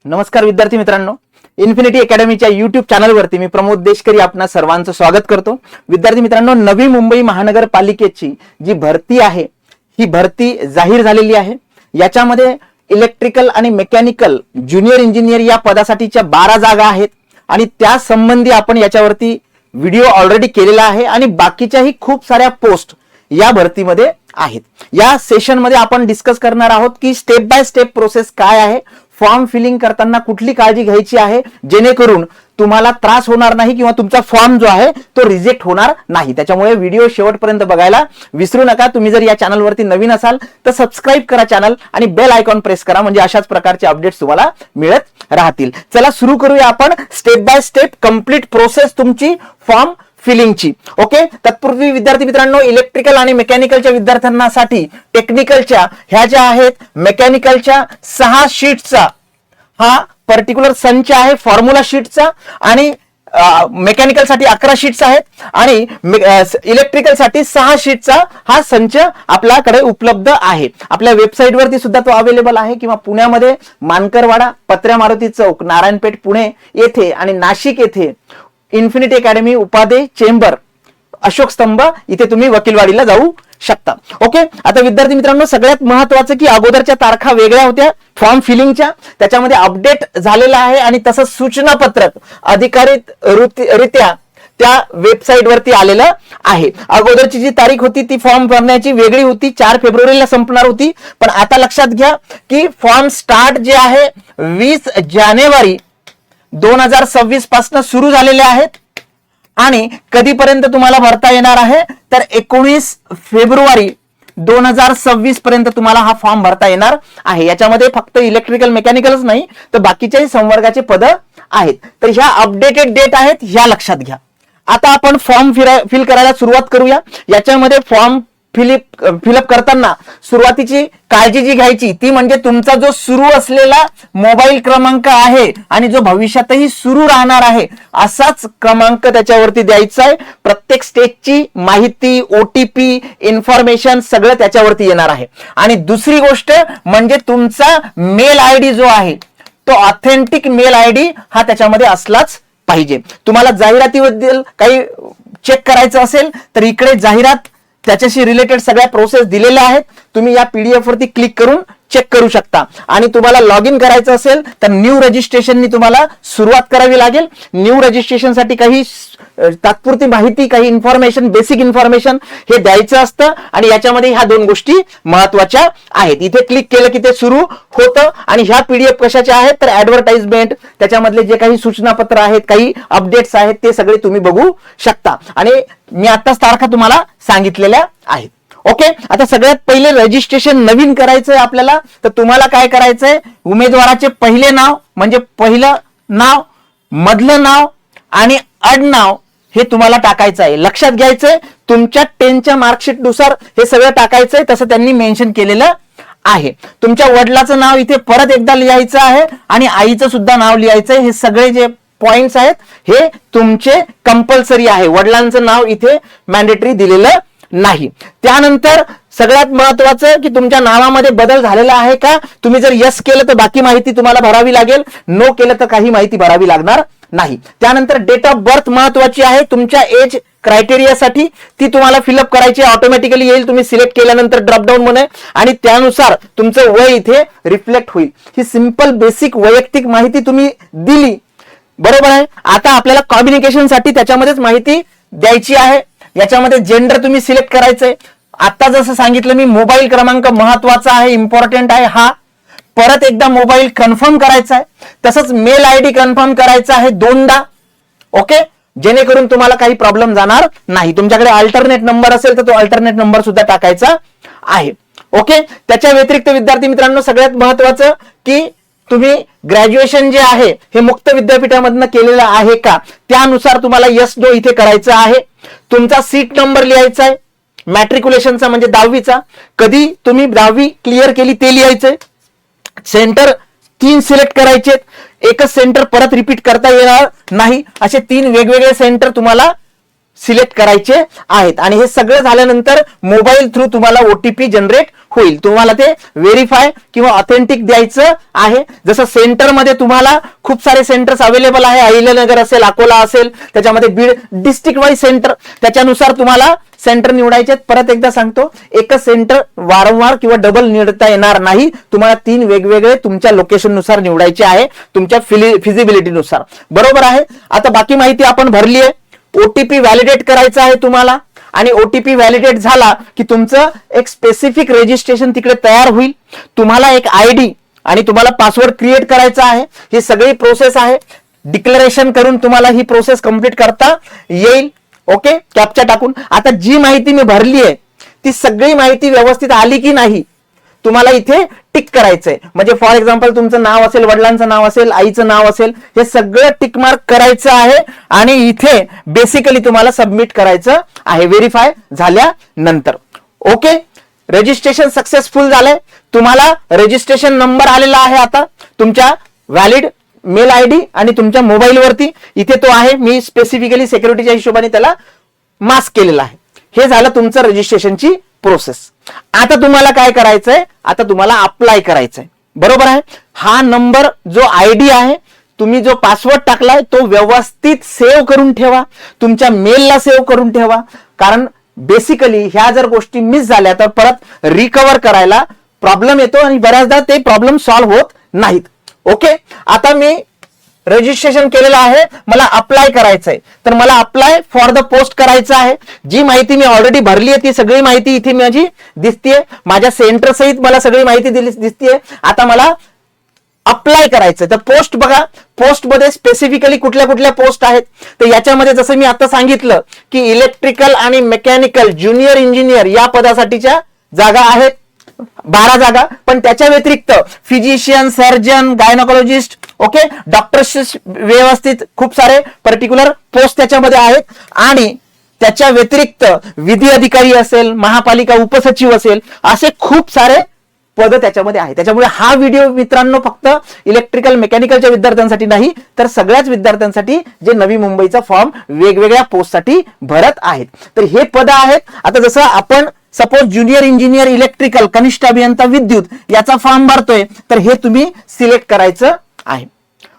नमस्कार विद्यार्थी मित्रांनो, इन्फिनिटी अकॅडमीच्या युट्यूब चॅनलवरती मी प्रमोद देशकरी आपणा सर्वांचं स्वागत करतो। विद्यार्थी मित्रांनो, नवी मुंबई महानगरपालिकेची जी भरती आहे ही भरती जाहीर झालेली आहे। याच्यामध्ये इलेक्ट्रिकल आणि मेकॅनिकल ज्युनियर इंजिनियर या पदासाठीच्या 12 जागा आहेत आणि त्या संबंधी आपण याच्यावरती व्हिडिओ ऑलरेडी केलेला आहे आणि बाकीच्याही खूप साऱ्या पोस्ट या भरतीमध्ये आहेत। या सेशन मध्ये आपण डिस्कस करणार आहोत की स्टेप बाय स्टेप प्रोसेस काय आहे, फॉर्म फिलिंग करताना कुठली काळजी घ्यायची आहे जेणेकरून तुम्हाला त्रास होणार नाही किंवा तुमचा फॉर्म जो आहे तो रिजेक्ट होणार नाही। त्याच्यामुळे व्हिडिओ शेवटपर्यंत बघायला विसरू नका। तुम्ही जर या चॅनलवरती नवीन असाल तर सबस्क्राइब करा चॅनल आणि बेल आयकॉन प्रेस करा, म्हणजे अशाच प्रकारचे अपडेट्स तुम्हाला मिळत राहतील। चला सुरू करूया आपण step by step complete process तुमची फॉर्म फिलिंगची। ओके, तत्पूर्वी विद्यार्थी मित्रांनो, इलेक्ट्रिकल आणि मेकॅनिकलच्या विद्यार्थ्यांसाठी टेक्निकलच्या ह्या ज्या आहेत मेकॅनिकलच्या 6 शीट्सचा हा पर्टिक्युलर संच आहे फॉर्म्युला शीटचा आणि मेकॅनिकल साठी 11 शीट्स आहेत आणि इलेक्ट्रिकल साठी 6 शीटचा हा संच आपल्याकडे उपलब्ध आहे। आपल्या वेबसाईट वरती सुद्धा तो अवेलेबल आहे किंवा पुण्यामध्ये मानकरवाडा, पत्र्या मारुती चौक, नारायणपेठ पुणे येथे आणि नाशिक येथे infinity academy, Upadhye chamber, Ashok स्तंभ इथे तुम्ही वकीलवाडीला जाऊ शकता। ओके, आता विद्यार्थी मित्रांनो, सगळ्यात महत्त्वाचं की अगोदरच्या तारखा वेगळ्या होत्या फॉर्म फिलिंगच्या, त्याच्यामध्ये अपडेट झालेला आहे आणि तसंच सूचना पत्रक अधिकारितरित्या त्या वेबसाईट वरती आलेलं आहे। अगोदरची जी तारीख होती ती फॉर्म भरण्याची वेगळी होती, 4 फेब्रुवारीला संपणार होती, पण आता लक्षात घ्या की फॉर्म स्टार्ट जे आहे 20 जानेवारी 2026 पासून सुरू झालेले आहेत आणि कधीपर्यंत तुम्हाला भरता येणार आहे तर 19 फेब्रुवारी 2026 पर्यंत तुम्हाला हा फॉर्म भरता येणार आहे। याच्यामध्ये फक्त इलेक्ट्रिकल मेकॅनिकलच नाही तर बाकीच्याही संवर्गाचे पद आहेत। तर ह्या अपडेटेड डेट आहेत, ह्या लक्षात घ्या। आता आपण फॉर्म फिल करायला सुरुवात करूया। याच्यामध्ये फॉर्म फिलअप करताना सुरुवातीची काळजी जी घ्यायची ती म्हणजे तुमचा जो सुरू असलेला मोबाईल क्रमांक आहे आणि जो भविष्यातही सुरू राहणार आहे असाच क्रमांक त्याच्यावरती द्यायचा आहे। प्रत्येक स्टेजची माहिती, ओटीपी, इन्फॉर्मेशन सगळं त्याच्यावरती येणार आहे। आणि दुसरी गोष्ट म्हणजे तुमचा मेल आयडी जो आहे तो ऑथेंटिक मेल आयडी हा त्याच्यामध्ये असलाच पाहिजे। तुम्हाला जाहिरातीबद्दल काही चेक करायचं असेल तर इकडे जाहिरात त्याच्याशी रिलेटेड सगळ्या प्रोसेस दिलेल्या आहेत, तुम्ही या पीडीएफ वरती क्लिक करून चेक करू शकता। आणि तुम्हाला लॉग इन करायचं असेल तर न्यू रजिस्ट्रेशननी तुम्हाला सुरुवात करावी लागेल। न्यू रजिस्ट्रेशन साठी काही तात्पुरती माहिती, काही इन्फॉर्मेशन, बेसिक इन्फॉर्मेशन हे द्यायचं असतं आणि याच्यामध्ये ह्या 2 गोष्टी महत्वाच्या आहेत। इथे क्लिक केलं की ते सुरू होतं आणि ह्या पीडीएफ कशाच्या आहेत तर ऍडव्हर्टाइजमेंट, त्याच्यामधले जे काही सूचना पत्र आहेत, काही अपडेट्स आहेत ते सगळे तुम्ही बघू शकता आणि मी आताच तारखा तुम्हाला सांगितलेल्या आहेत। ओके, आता सगळ्यात पहिले रजिस्ट्रेशन नवीन करायचंय आपल्याला तर तुम्हाला काय करायचंय, उमेदवाराचे पहिले नाव म्हणजे पहिलं नाव, मधलं नाव आणि आडनाव हे तुम्हाला टाकायचं आहे। लक्षात घ्यायचंय तुमच्या 10च्या मार्कशीट नुसार हे सगळं टाकायचंय, तसं त्यांनी मेन्शन केलेलं आहे। तुमच्या वडिलाचं नाव इथे परत एकदा लिहायचं आहे आणि आईचं सुद्धा नाव लिहायचंय। हे सगळे जे पॉइंट्स आहेत हे तुमचे कंपल्सरी आहे, वडिलांचं नाव इथे मॅन्डेटरी दिलेलं नाही। त्यानंतर सगळ्यात महत्वाचं की तुमच्या नावामध्ये बदल झालेला आहे का, तुम्ही जर यस केलं तर बाकी माहिती तुम्हाला भरावी लागेल, नो केलं तर काही माहिती भरावी लागणार नाही। त्यानंतर डेट ऑफ बर्थ महत्वाची आहे तुमच्या एज क्रायटेरियासाठी, ती तुम्हाला फिलअप करायची ऑटोमॅटिकली येईल, तुम्ही सिलेक्ट केल्यानंतर ड्रॉपडाऊन मध्ये आणि त्यानुसार तुमचं वय इथे रिफ्लेक्ट होईल। ही सिंपल बेसिक वैयक्तिक माहिती तुम्ही दिली, बरोबर आहे। आता आपल्याला कम्युनिकेशन साठी त्याच्यामध्येच माहिती द्यायची आहे। याच्यामध्ये जेंडर तुम्ही सिलेक्ट करायचंय। आता जसं सांगितलं मी, मोबाईल क्रमांक महत्वाचा आहे, इम्पॉर्टंट आहे हा। परत एकदा मोबाईल कन्फर्म करायचा आहे, तसंच मेल आयडी कन्फर्म करायचा आहे 2दा। ओके, जेणेकरून तुम्हाला काही प्रॉब्लेम जाणार नाही। तुमच्याकडे अल्टरनेट नंबर असेल तर तो अल्टरनेट नंबर सुद्धा टाकायचा आहे। ओके, त्याच्या व्यतिरिक्त विद्यार्थी मित्रांनो, सगळ्यात महत्वाचं की तुम्ही ग्रॅज्युएशन जे आहे हे मुक्त विद्यापीठामधनं केलेलं आहे का, त्यानुसार तुम्हाला यस नो इथे करायचं आहे। तुमचा सीट नंबर लिहायचा आहे, मॅट्रिक्युलेशनचा म्हणजे 10वीचा, कधी तुम्ही 10वी क्लिअर केली ते लिहायचंय। सेंटर 3 सिलेक्ट करायचे, एकच सेंटर परत रिपीट करता येणार नाही, असे 3 वेगवेगळे सेंटर तुम्हाला सिलेक्ट करायचे आहेत। आणि हे सगळं झाल्यानंतर मोबाईल थ्रू तुम्हाला ओटीपी जनरेट होईल. तुम्हाला ते व्हेरीफाय किंवा ऑथेंटिक द्यायचं आहे. जसं सेंटरमध्ये तुम्हाला खूप सारे सेंटर्स अवेलेबल आहे, अहिल्यानगर असेल, अकोला असेल, त्याच्यामध्ये बीड, डिस्ट्रिक्ट वाईज सेंटर, त्याच्यानुसार तुम्हाला सेंटर निवडायचे. परत एकदा सांगतो, एकच सेंटर वारंवार किंवा डबल निवडता येणार नाही. तुम्हाला 3 वेगवेगळे तुमच्या लोकेशन नुसार निवडायचे आहे, तुमच्या फिजिबिलिटी नुसार. बरोबर आहे. आता बाकी माहिती आपण भरली आहे. ओटीपी व्हॅलिडेट करायचा आहे तुम्हाला, आणि ओटीपी व्हॅलिडेट झाला की तुमचं एक स्पेसिफिक रजिस्ट्रेशन तिकडे तयार होईल. तुम्हाला एक आयडी आणि तुम्हाला पासवर्ड क्रिएट करायचा आहे. ही सगळी प्रोसेस आहे. डिक्लेरेशन करून तुम्हाला ही प्रोसेस कंप्लीट करता येईल. ओके, कॅप्चा टाकून. आता जी माहिती मी भरली आहे ती सगळी माहिती व्यवस्थित आली की नाही तुम्हाला इथे टिक करायचंय. म्हणजे फॉर एक्झाम्पल तुमचं नाव असेल, वडिलांचं नाव असेल, आईचं नाव असेल, हे सगळं टिक मार्क करायचं आहे आणि इथे बेसिकली तुम्हाला सबमिट करायचं आहे व्हेरीफाय झाल्यानंतर. ओके, रजिस्ट्रेशन सक्सेसफुल झालंय. तुम्हाला रजिस्ट्रेशन नंबर आलेला आहे आता तुमच्या व्हॅलिड मेल आयडी आणि तुमच्या मोबाईल वरती. इथे तो आहे. मी स्पेसिफिकली सिक्युरिटीच्या हिशोबाने त्याला मास्क केलेला आहे. हे झालं तुमचं रजिस्ट्रेशनची प्रोसेस. आता तुम्हाला काय करायचंय, आता तुम्हाला अप्लाय करायचंय. बरोबर आहे. हा नंबर जो आयडी आहे, तुम्ही जो पासवर्ड टाकलाय तो व्यवस्थित सेव्ह करून ठेवा, तुमच्या मेलला सेव्ह करून ठेवा. कारण बेसिकली ह्या जर गोष्टी मिस झाल्या तर परत रिकव्हर करायला प्रॉब्लेम येतो आणि बऱ्याचदा ते प्रॉब्लेम सॉल्व्ह होत नाहीत. ओके, आता मी रजिस्ट्रेशन केलेलं आहे, मला अप्लाय करायचंय. तर मला अप्लाय फॉर द पोस्ट करायचं आहे. जी माहिती मी ऑलरेडी भरली आहे ती सगळी माहिती इथे माझी दिसतीये. माझ्या सेंटर सहित मला सगळी माहिती दिसतीये. आता मला अप्लाय करायचं. तर पोस्ट बघा, पोस्ट मध्ये स्पेसिफिकली कुठल्या कुठल्या पोस्ट आहेत. तर याच्यामध्ये जसं मी आता सांगितलं की इलेक्ट्रिकल आणि मेकॅनिकल ज्युनियर इंजिनियर या पदासाठीच्या जागा आहेत 12 जागा. पण त्याच्या व्यतिरिक्त फिजिशियन, सर्जन, गायनोकॉलॉजिस्ट, ओके, डॉक्टर्स व्यवस्थित खूप सारे पर्टिक्युलर पोस्ट त्याच्यामध्ये आहेत. आणि त्याच्या व्यतिरिक्त विधी अधिकारी असेल, महापालिका उपसचिव असेल, असे खूप सारे पद त्याच्यामध्ये आहे. त्याच्यामुळे हा व्हिडिओ मित्रांनो फक्त इलेक्ट्रिकल मेकॅनिकलच्या विद्यार्थ्यांसाठी नाही, तर सगळ्याच विद्यार्थ्यांसाठी जे नवी मुंबईचा फॉर्म वेगवेगळ्या पोस्टसाठी भरत आहेत. तर हे पद आहेत. आता जसं आपण सपोज ज्युनियर इंजिनियर इलेक्ट्रिकल, कनिष्ठ अभियंता विद्युत याचा फॉर्म भरतोय, तर हे तुम्ही सिलेक्ट करायचं आहे.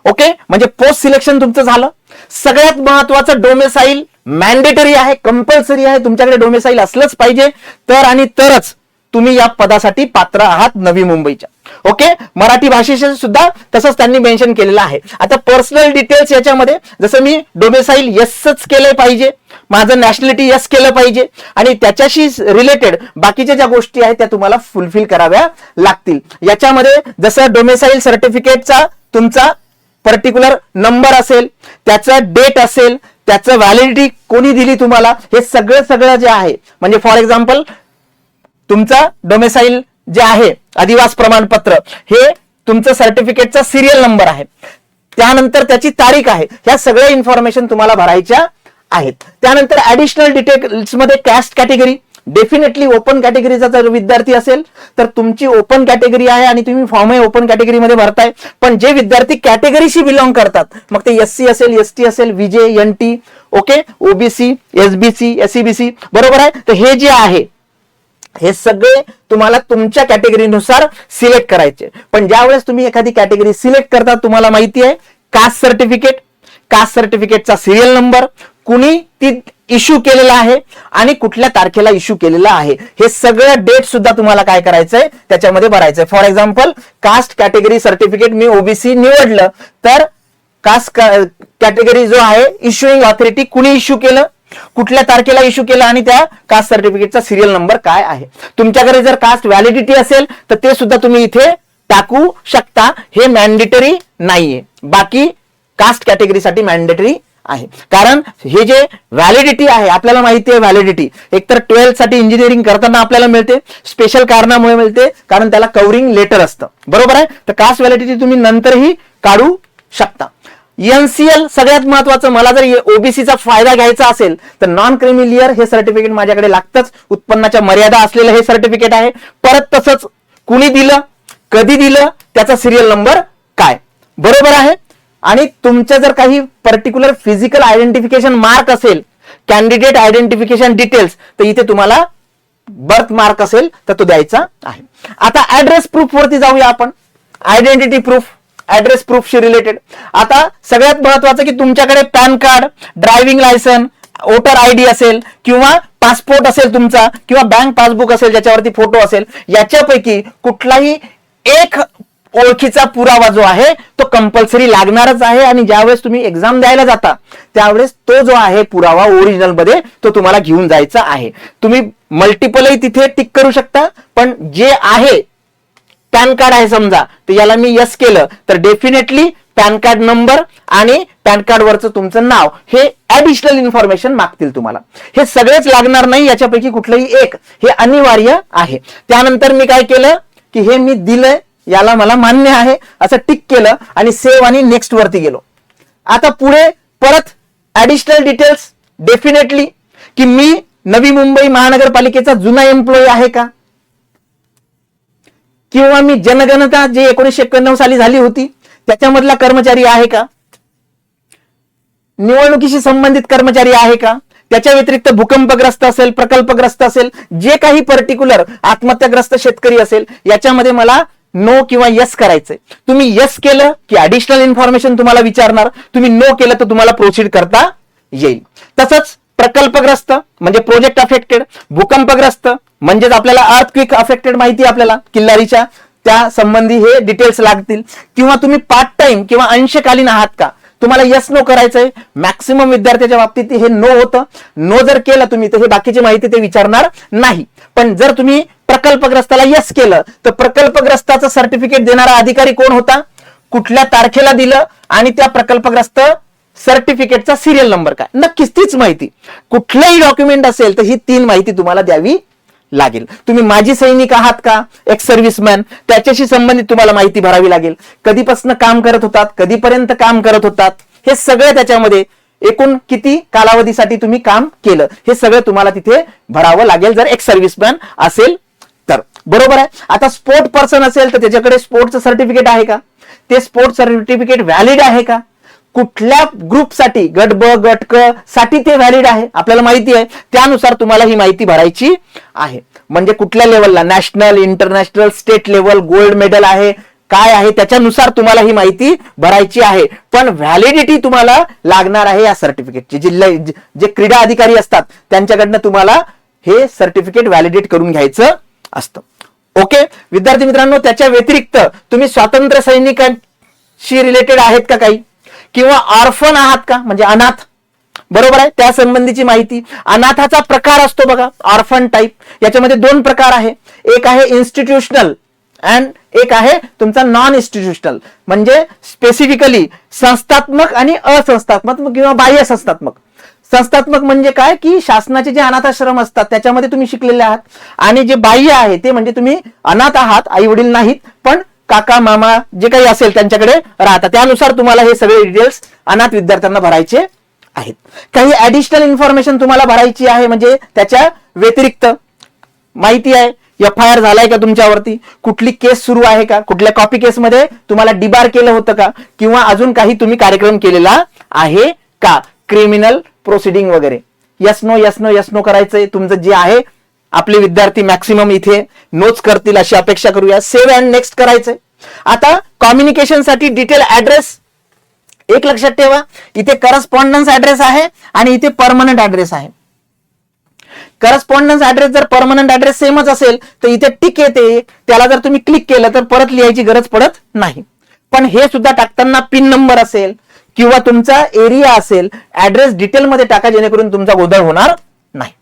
ओके, म्हणजे पोस्ट सिलेक्शन तुमचं झालं. सगळ्यात महत्वाचं डोमेसाईल मॅन्डेटरी आहे, कंपल्सरी आहे. तुमच्याकडे डोमेसाईल असलंच पाहिजे, तर आणि तरच तुम्ही या पदासाठी पात्र आहात नवी मुंबईच्या. ओके, मराठी भाषेचे सुद्धा तसंच त्यांनी मेन्शन केलेलं आहे. आता पर्सनल डिटेल्स याच्यामध्ये जसं मी डोमेसाईल यसच केलं पाहिजे, माझं नॅशनॅलिटी यस केलं पाहिजे, आणि त्याच्याशी रिलेटेड बाकीच्या ज्या गोष्टी आहेत त्या तुम्हाला फुलफिल कराव्या लागतील. याच्यामध्ये जसं डोमेसाईल सर्टिफिकेटचा तुमचा पर्टिक्युलर नंबर असेल, त्याचा डेट असेल, त्याचं व्हॅलिडिटी कोणी दिली तुम्हाला, हे सगळं जे आहे, म्हणजे फॉर एक्झाम्पल तुमचा डोमेसाईल जे आहे अधिवास प्रमाणपत्र, हे तुमचं सर्टिफिकेटचा सिरियल नंबर आहे, त्यानंतर त्याची तारीख आहे. ह्या सगळ्या इन्फॉर्मेशन तुम्हाला भरायच्या आहेत. त्यानंतर ऍडिशनल डिटेल्स मध्ये कास्ट कॅटेगरी, डेफिनेटली ओपन कॅटेगरीचा जर विद्यार्थी असेल तर तुमची ओपन कॅटेगरी आहे आणि तुम्ही फॉर्म ओपन कॅटेगरीमध्ये भरताय. पण जे विद्यार्थी कॅटेगरीशी बिलॉंग करतात, मग ते एससी असेल, एसटी असेल, VJ, NT, okay, OBC, SBC, SEBC, बरोबर आहे. तर हे जे आहे हे सगळे तुम्हाला तुमच्या कॅटेगरीनुसार सिलेक्ट करायचे. पण ज्यावेळेस तुम्ही एखादी कॅटेगरी सिलेक्ट करता, तुम्हाला माहिती आहे कास्ट सर्टिफिकेट, कास्ट सर्टिफिकेटचा सिरियल नंबर, कुणी ती इश्यू केलेला आहे आणि कुठल्या तारखेला इश्यू केलेला आहे, हे सगळं डेट सुद्धा तुम्हाला काय करायचंय त्याच्यामध्ये भरायचंय. For example caste category certificate मी ओबीसी निवडलं, तर कास्ट कॅटेगरी जो आहे इश्युइंग ऑथॉरिटी कुणी इश्यू केलं, कुठल्या तारखेला इश्यू केलं आणि त्या कास्ट सर्टिफिकेटचा सिरियल नंबर काय आहे. तुमच्याकडे जर कास्ट व्हॅलिडिटी असेल तर ते सुद्धा तुम्ही इथे टाकू शकता. हे मॅन्डेटरी नाहीये, बाकी कास्ट कॅटेगरीसाठी मॅन्डेटरी आहे. कारण हे जे व्हॅलिडिटी आहे, आपल्याला माहिती आहे व्हॅलिडिटी एकतर 12th साठी इंजिनिअरिंग करताना आपल्याला मिळते, स्पेशल कारणामुळे मिळते, कारण त्याला कव्हरिंग लेटर असतं, बरोबर आहे. तर कास्ट व्हॅलिडिटी तुम्ही नंतरही काढू शकता. एनसीएल सगळ्यात महत्वाचं, मला जर ओबीसीचा फायदा घ्यायचा असेल तर नॉन क्रिमिलियर हे सर्टिफिकेट माझ्याकडे लागतंच. उत्पन्नाच्या मर्यादा असलेलं हे सर्टिफिकेट आहे. परत तसंच कुणी दिलं, कधी दिलं, त्याचा सिरियल नंबर काय, बरोबर आहे. आणि तुमचं जर काही पर्टिक्युलर फिजिकल आयडेंटिफिकेशन मार्क असेल, कॅन्डिडेट आयडेंटिफिकेशन डिटेल्स, तर इथे तुम्हाला बर्थ मार्क असेल तर तो द्यायचा आहे. आता ऍड्रेस प्रूफ वरती जाऊया आपण. आयडेंटिटी प्रूफ, ऍड्रेस प्रूफशी रिलेटेड. आता सगळ्यात महत्वाचं की तुमच्याकडे PAN card, driving licence, voter ID असेल किंवा पासपोर्ट असेल तुमचा किंवा बँक पासबुक असेल ज्याच्यावरती फोटो असेल, याच्यापैकी कुठलाही एक ओळखीचा पुरावा जो आहे तो कंपल्सरी लागणारच आहे. आणि ज्यावेळेस तुम्ही एक्झाम द्यायला जाता त्यावेळेस तो जो आहे पुरावा ओरिजिनल मध्ये तो तुम्हाला घेऊन जायचा आहे. तुम्ही मल्टिपलही तिथे टिक करू शकता, पण जे आहे पॅन कार्ड आहे समजा, तर याला मी यस केलं तर डेफिनेटली पॅन कार्ड नंबर आणि पॅन कार्ड वरचं तुमचं नाव हे ऍडिशनल इन्फॉर्मेशन मागतील तुम्हाला. हे सगळेच लागणार नाही, याच्यापैकी कुठलंही एक हे अनिवार्य आहे. त्यानंतर मी काय केलं की हे मी दिलंय, याला मला मान्य आहे असं टिक केलं आणि सेव्ह आणि नेक्स्ट वरती गेलो. आता पुढे परत ऍडिशनल डिटेल्स डेफिनेटली की मी नवी मुंबई महानगरपालिकेचा जुना एम्प्लॉई आहे का, किंवा मी जनगणना जे 1991 साली झाली होती त्याच्यामधला कर्मचारी आहे का, निवडणुकीशी संबंधित कर्मचारी आहे का, त्याच्या व्यतिरिक्त भूकंपग्रस्त असेल, प्रकल्पग्रस्त असेल, जे काही पर्टिक्युलर आत्महत्याग्रस्त शेतकरी असेल, याच्यामध्ये मला नो किंवा यस करायचंय. तुम्ही यस केलं की ऍडिशनल इन्फॉर्मेशन तुम्हाला विचारणार, तुम्ही नो केलं तर तुम्हाला प्रोसीड करता येईल. तसंच प्रकल्पग्रस्त म्हणजे प्रोजेक्ट अफेक्टेड, भूकंपग्रस्त म्हणजेच आपल्याला अर्थक्विक अफेक्टेड माहिती आपल्याला किल्लारीच्या त्या संबंधी हे डिटेल्स लागतील. किंवा तुम्ही पार्ट टाइम किंवा अंशकालीन आहात का, तुम्हाला यस नो करायचंय. मॅक्सिमम विद्यार्थ्याच्या बाबतीत हे नो होतं. नो जर केलं तुम्ही तर हे बाकीची माहिती ते विचारणार नाही. पण जर तुम्ही प्रकल्पग्रस्ताला यस केलं तर प्रकल्पग्रस्ताचं सर्टिफिकेट देणारा अधिकारी कोण होता, कुठल्या तारखेला दिलं आणि त्या प्रकल्पग्रस्त सर्टिफिकेटचा सिरियल नंबर काय, नक्कीच तीच माहिती. कुठलंही डॉक्युमेंट असेल तर ही 3 माहिती तुम्हाला द्यावी लागेल. तुम्ही माजी सैनिक आहात का, एक्स सर्व्हिसमॅन, त्याच्याशी संबंधित तुम्हाला माहिती भरावी लागेल. कधीपासून काम करत होतात, कधीपर्यंत काम करत होतात, हे सगळं त्याच्यामध्ये एकूण किती कालावधीसाठी तुम्ही काम केलं हे सगळं तुम्हाला तिथे भरावं लागेल जर एक्स सर्व्हिसमॅन असेल तर. बरोबर आहे. आता स्पोर्ट पर्सन असेल तर त्याच्याकडे स्पोर्टचं सर्टिफिकेट आहे का, ते स्पोर्ट सर्टिफिकेट व्हॅलिड आहे का, कुठल्या ग्रुपसाठी, गट ब गट क साठी ते व्हॅलिड आहे आपल्याला माहिती आहे, त्यानुसार तुम्हाला ही माहिती भरायची आहे. म्हणजे कुठल्या लेवलला, national, international, state level, gold medal आहे काय आहे त्याच्यानुसार तुम्हाला ही माहिती भरायची आहे. पण व्हॅलिडिटी तुम्हाला लागणार आहे या सर्टिफिकेटची. जे क्रीडा अधिकारी असतात त्यांच्याकडनं तुम्हाला हे सर्टिफिकेट व्हॅलिडेट करून घ्यायचं असतं. ओके विद्यार्थी मित्रांनो, त्याच्या व्यतिरिक्त तुम्ही स्वातंत्र्य सैनिकांशी रिलेटेड आहेत का काही, किंवा ऑर्फन आहात का म्हणजे अनाथ, बरोबर आहे, त्या संबंधीची माहिती. अनाथाचा प्रकार असतो बघा, ऑर्फन टाईप. याच्यामध्ये 2 प्रकार आहे, एक आहे इन्स्टिट्यूशनल अँड एक आहे तुमचा नॉन इन्स्टिट्यूशनल. म्हणजे स्पेसिफिकली संस्थात्मक आणि असंस्थात्मक किंवा बाह्य संस्थात्मक. संस्थात्मक म्हणजे काय की शासनाचे जे अनाथाश्रम असतात त्याच्यामध्ये तुम्ही शिकलेले आहात, आणि जे बाह्य आहे ते म्हणजे तुम्ही अनाथ आहात, आई वडील नाहीत पण काका मामा जे काही असेल त्यांच्याकडे राहतात. त्यानुसार तुम्हाला हे सगळे डिटेल्स अनाथ विद्यार्थ्यांना भरायचे आहेत. काही ऍडिशनल इन्फॉर्मेशन तुम्हाला भरायची आहे, म्हणजे त्याच्या व्यतिरिक्त माहिती आहे, FIR झालाय का तुमच्यावरती, कुठली केस सुरू आहे का, कुठल्या कॉपी केसमध्ये तुम्हाला डिबार केलं होतं का, किंवा अजून काही तुम्ही कार्यक्रम केलेला आहे का, क्रिमिनल प्रोसिडिंग वगैरे. Yes no yes no yes no करायचंय. तुमचं जे आहे आपले विद्यार्थी मॅक्सिमम इथे नोट्स करतील अशी अपेक्षा करूया. सेव्ह अँड नेक्स्ट करायचंय. आता कम्युनिकेशन साठी डिटेल ऍड्रेस एक लक्षात ठेवा, इथे करस्पॉन्डन्स ऍड्रेस आहे आणि इथे परमनंट ऍड्रेस आहे. करस्पॉन्डन्स ऍड्रेस जर परमनंट ऍड्रेस सेमच असेल तर इथे टिक येते, त्याला जर तुम्ही क्लिक केलं तर परत लिहायची गरज पडत नाही. पण हे सुद्धा टाकताना पिन नंबर असेल किंवा तुमचा एरिया असेल, ऍड्रेस डिटेल मध्ये टाका जेणेकरून तुमचा गोंधळ होणार नाही.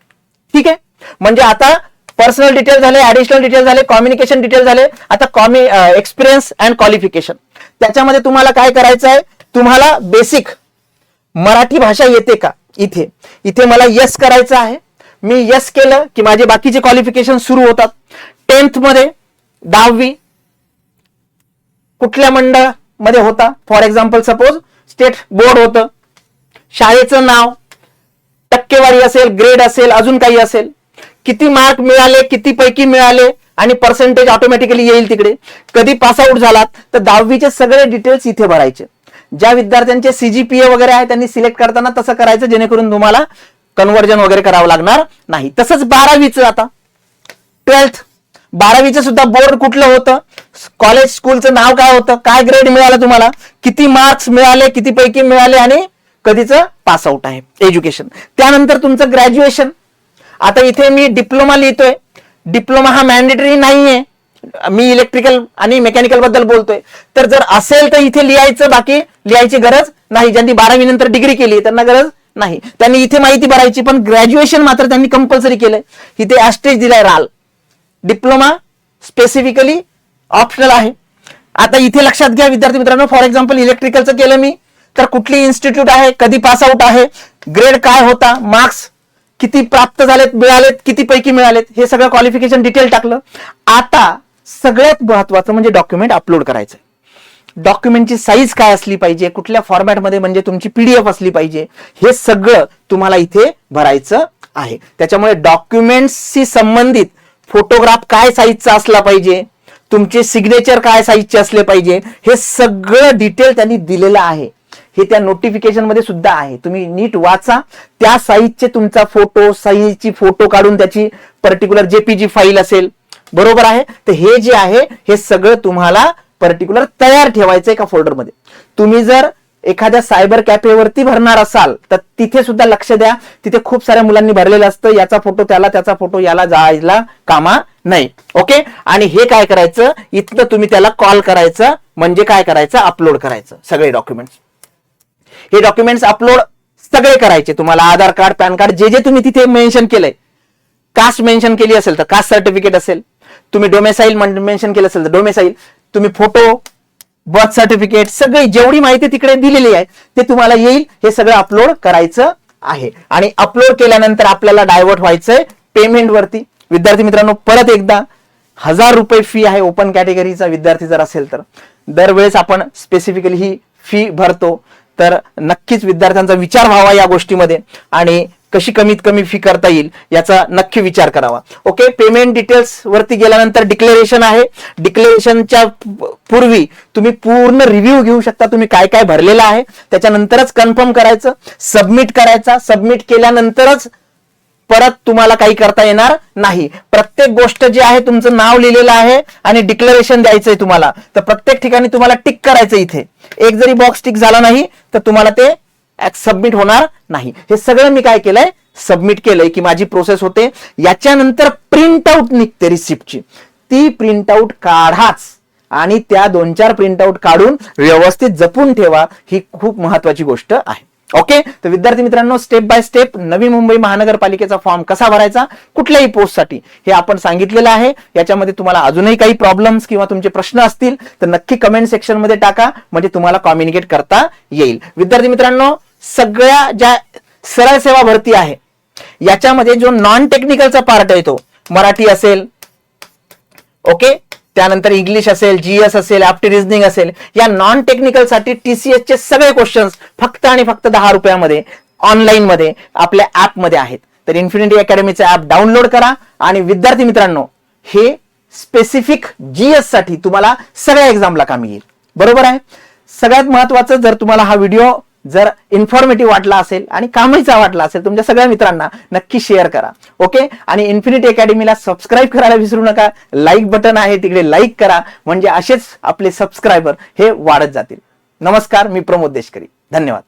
ठीक आहे. म्हणजे आता पर्सनल डिटेल झाले, ऍडिशनल डिटेल झाले, कम्युनिकेशन डिटेल झाले. आता एक्सपिरियन्स अँड क्वालिफिकेशन, त्याच्यामध्ये तुम्हाला काय करायचं आहे, तुम्हाला बेसिक मराठी भाषा येते का, इथे मला यस करायचं आहे. मी यस केलं की माझे बाकीचे क्वालिफिकेशन सुरू होतात. 10th मध्ये 10वी कुठल्या मंडळामध्ये होता, for example suppose state board होतं, शाळेचं नाव, टक्केवारी असेल, ग्रेड असेल, अजून काही असेल, किती मार्क मिळाले, किती पैकी मिळाले आणि पर्सेंटेज ऑटोमॅटिकली येईल तिकडे. कधी पास आउट झालात तर 10वीचे सगळे डिटेल्स इथे भरायचे. ज्या विद्यार्थ्यांचे CGPA वगैरे आहे त्यांनी सिलेक्ट करताना तसं करायचं जेणेकरून तुम्हाला कन्व्हर्जन वगैरे करावं लागणार नाही. तसंच 12वीचं, आता 12th 12वीचं सुद्धा बोर्ड कुठलं होतं, कॉलेज स्कूलचं नाव काय होतं, काय ग्रेड मिळाला तुम्हाला, किती मार्क्स मिळाले, किती पैकी मिळाले आणि कधीचं पास आउट आहे एज्युकेशन. त्यानंतर तुमचं ग्रॅज्युएशन. आता इथे मी डिप्लोमा लिहितोय, डिप्लोमा हा मॅन्डेटरी नाहीये, मी इलेक्ट्रिकल आणि मेकॅनिकल बद्दल बोलतोय. तर जर असेल तर इथे लिहायचं, बाकी लिहायची गरज नाही. ज्यांनी 12वी नंतर डिग्री केली त्यांना गरज नाही, त्यांनी इथे माहिती भरायची. पण ग्रॅज्युएशन मात्र त्यांनी कंपल्सरी केलंय. इथे ऍस्टेज दिलाय राल. डिप्लोमा स्पेसिफिकली ऑप्शनल आहे. आता इथे लक्षात घ्या विद्यार्थी मित्रांनो, फॉर एक्झाम्पल इलेक्ट्रिकलचं केलं मी, तर कुठली इन्स्टिट्यूट आहे, कधी पास आउट आहे, ग्रेड काय होता, मार्क्स किती प्राप्त झालेत, मिळालेत, किती पैकी मिळालेत, हे सगळं क्वालिफिकेशन डिटेल टाकलं. आता सगळ्यात महत्वाचं म्हणजे डॉक्युमेंट अपलोड करायचं. डॉक्युमेंटची साईज काय असली पाहिजे, कुठल्या फॉर्मॅटमध्ये, म्हणजे तुमची पीडीएफ असली पाहिजे, हे सगळं तुम्हाला इथे भरायचं आहे. त्याच्यामुळे डॉक्युमेंट्सशी संबंधित फोटोग्राफ काय साईजचा असला पाहिजे, तुमचे सिग्नेचर काय साईजचे असले पाहिजे, हे सगळं डिटेल त्यांनी दिलेलं आहे. हे त्या नोटिफिकेशन मध्ये सुद्धा आहे, तुम्ही नीट वाचा. त्या साईजचे तुमचा फोटो, साईजची फोटो काढून त्याची पर्टिक्युलर जेपीजी फाईल असेल, बरोबर आहे. तर हे जे आहे हे सगळं तुम्हाला पर्टिक्युलर तयार ठेवायचं एका फोल्डरमध्ये. तुम्ही जर एखाद्या सायबर कॅफेवरती भरणार असाल तर तिथे सुद्धा लक्ष द्या, तिथे खूप साऱ्या मुलांनी भरलेलं असतं, याचा फोटो त्याला, त्याचा फोटो याला जायला कामा नाही. ओके. आणि हे काय करायचं, इथलं तुम्ही त्याला कॉल करायचं, म्हणजे काय करायचं, अपलोड करायचं सगळे डॉक्युमेंट्स. हे डॉक्युमेंट्स अपलोड सगळे करायचे. तुम्हाला आधार कार्ड, पॅन कार्ड, जे जे तुम्ही तिथे मेन्शन केलंय, कास्ट मेन्शन केली असेल तर कास्ट सर्टिफिकेट असेल, तुम्ही डोमेसाईल मेन्शन केलं असेल तर डोमेसाईल, तुम्ही फोटो, बर्थ सर्टिफिकेट, सगळी जेवढी माहिती तिकडे दिलेली आहे ते तुम्हाला येईल. हे सगळं अपलोड करायचं आहे. आणि अपलोड केल्यानंतर आपल्याला डायव्हर्ट व्हायचंय पेमेंट वरती. विद्यार्थी मित्रांनो, परत एकदा 1000 रुपये फी आहे ओपन कॅटेगरीचा विद्यार्थी जर असेल तर. दरवेळेस आपण स्पेसिफिकली ही फी भरतो, तर नक्कीच विद्यार्थ्यांचा विचार व्हावा या गोष्टीमध्ये आणि कशी कमीत कमी फी करता येईल याचा नक्की विचार करावा. ओके. पेमेंट डिटेल्स वरती गेल्यानंतर डिक्लेरेशन आहे. डिक्लेरेशनच्या पूर्वी तुम्ही पूर्ण रिव्ह्यू घेऊ शकता, तुम्ही काय काय भरलेलं आहे, त्याच्यानंतरच कन्फर्म करायचं, सबमिट करायचा. सबमिट केल्यानंतरच परत तुम्हाला काही करता येणार नाही. प्रत्येक गोष्ट जी आहे तुमचं नाव लिहिलेलं आहे आणि डिक्लेरेशन द्यायचंय तुम्हाला, तर प्रत्येक ठिकाणी तुम्हाला टिक करायचं. इथे एक जरी बॉक्स टिक झाला नाही तर तुम्हाला ते सबमिट होणार नाही. हे सगळं मी काय केलंय, सबमिट केलंय की माझी प्रोसेस होते. याच्यानंतर प्रिंट आउट निघते रिसिप्टची, ती प्रिंट आउट काढाच आणि त्या 2-4 प्रिंट आउट काढून व्यवस्थित जपून ठेवा. ही खूप महत्वाची गोष्ट आहे. ओके. तर विद्यार्थी मित्रांनो, step by step Navi Mumbai महानगरपालिकेचा form कसा भरायचा कुठल्याही पोस्टसाठी हे आपण सांगितलेलं आहे. याच्यामध्ये तुम्हाला अजूनही काही प्रॉब्लेम्स किंवा तुमचे प्रश्न असतील तर नक्की कमेंट सेक्शन मध्ये टाका, म्हणजे तुम्हाला कम्युनिकेट करता येईल. विद्यार्थी मित्रांनो, सगळ्या ज्या सरळ सेवा भरती आहे याच्यामध्ये जो नॉन टेक्निकलचा पार्ट आहे तो मराठी असेल, ओके, त्यानंतर इंग्लिश असेल, जीएस असेल, ऍप्टी रिझनिंग असेल, या नॉन टेक्निकल साठी टीसीएस चे सगळे क्वेश्चन्स फक्त आणि फक्त 10 रुपयामध्ये ऑनलाईन मध्ये आपल्या ऍप मध्ये आहेत. तर इन्फिनिटी अकॅडमीचं ऍप डाउनलोड करा. आणि विद्यार्थी मित्रांनो, हे स्पेसिफिक जीएस साठी तुम्हाला सगळ्या एक्झामला कामी येईल, बरोबर आहे. सगळ्यात महत्वाचं, जर तुम्हाला हा व्हिडिओ जर इन्फॉर्मेटिव्ह वाटला असेल आणि कामाचा वाटला असेल, तुमच्या सगळ्या मित्रांना नक्की शेअर करा. ओके. आणि इन्फिनिटी अकॅडमीला सबस्क्राईब करायला विसरू नका. लाईक बटन आहे तिकडे लाईक करा, म्हणजे असेच आपले सबस्क्रायबर हे वाढत जातील. नमस्कार, मी प्रमोद देशकरी. धन्यवाद.